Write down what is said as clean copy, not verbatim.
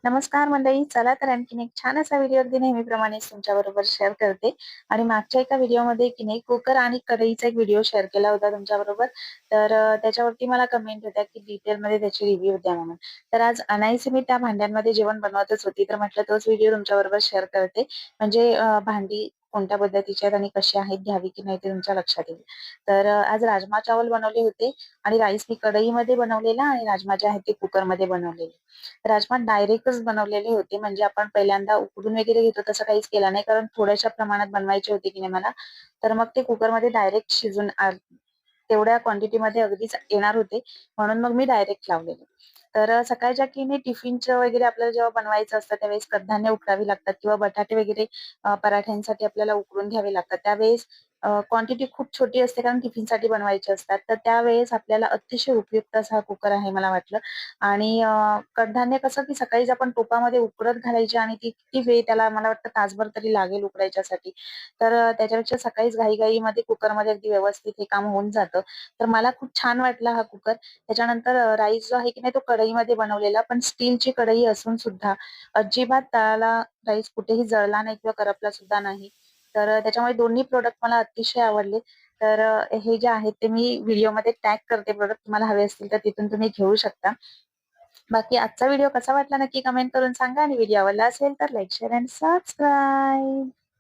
नमस्कार मंडळी. चला तर आणखीन एक छान असा व्हिडिओ अगदी नेहमीप्रमाणेच तुमच्याबरोबर शेअर करते. आणि मागच्या एका व्हिडिओमध्ये की नाही कुकर आणि कढईचा एक व्हिडिओ शेअर केला होता तुमच्याबरोबर. तर त्याच्यावरती मला कमेंट होत्या की डिटेलमध्ये त्याची रिव्ह्यू द्या म्हणून. तर आज अनायासे मी त्या भांड्यांमध्ये जेवण बनवतच होती. तर म्हटलं तोच व्हिडिओ तुमच्याबरोबर शेअर करते. म्हणजे भांडी कोणत्या पद्धतीची आहेत आणि कशी आहेत, घ्यावी की नाही ते तुमच्या लक्षात येईल. तर आज राजमा चावल बनवले होते आणि राईस मी कढईमध्ये बनवलेला आणि राजमा जे आहेत ते कुकरमध्ये बनवलेले. राजमा डायरेक्टच बनवलेले होते. म्हणजे आपण पहिल्यांदा उकडून वगैरे घेतो तसं काहीच केलं नाही. कारण थोड्याशा प्रमाणात बनवायचे होते की नाही मला. तर मग ते कुकरमध्ये डायरेक्ट शिजून तेवढ्या क्वांटिटीमध्ये अगदीच येणार होते. म्हणून मग मी डायरेक्ट लावलेले. तर सकाळच्या की नाही टिफिनचं वगैरे आपल्याला जेव्हा बनवायचं असतं त्यावेळेस कडधान्य उकडावी लागतात किंवा बटाटे वगैरे पराठ्यांसाठी आपल्याला उकडून घ्यावे लागतात. त्यावेळेस क्वांटिटी खूप छोटी असते कारण टिफिनसाठी बनवायचे असतात. तर त्यावेळेस आपल्याला अतिशय उपयुक्त असा हा कुकर आहे मला वाटलं. आणि कडधान्य कसं की सकाळीच आपण टोपामध्ये उकडत घालायचे आणि ती किती वेळ त्याला मला वाटतं तासभर तरी लागेल उकडायच्यासाठी. तर त्याच्यापेक्षा सकाळीच घाईघाईमध्ये कुकरमध्ये अगदी व्यवस्थित हे काम होऊन जातं. तर मला खूप छान वाटला हा कुकर. त्याच्यानंतर राईस जो आहे की नाही तो कढईमध्ये बनवलेला, पण स्टीलची कढई असून सुद्धा अजिबात तळाला राईस कुठेही जळला नाही किंवा करपला सुद्धा नाही. तर त्याच्यामुळे दोन्ही प्रॉडक्ट मला अतिशय आवडले. तर हे जे आहेत ते मी व्हिडिओमध्ये टॅग करते प्रॉडक्ट. तुम्हाला हवे असतील तर तिथून तुम्ही घेऊ शकता. बाकी आजचा व्हिडिओ कसा वाटला नक्की कमेंट करून सांगा आणि व्हिडिओ आवडला असेल तर लाईक, शेअर अँड सबस्क्राईब.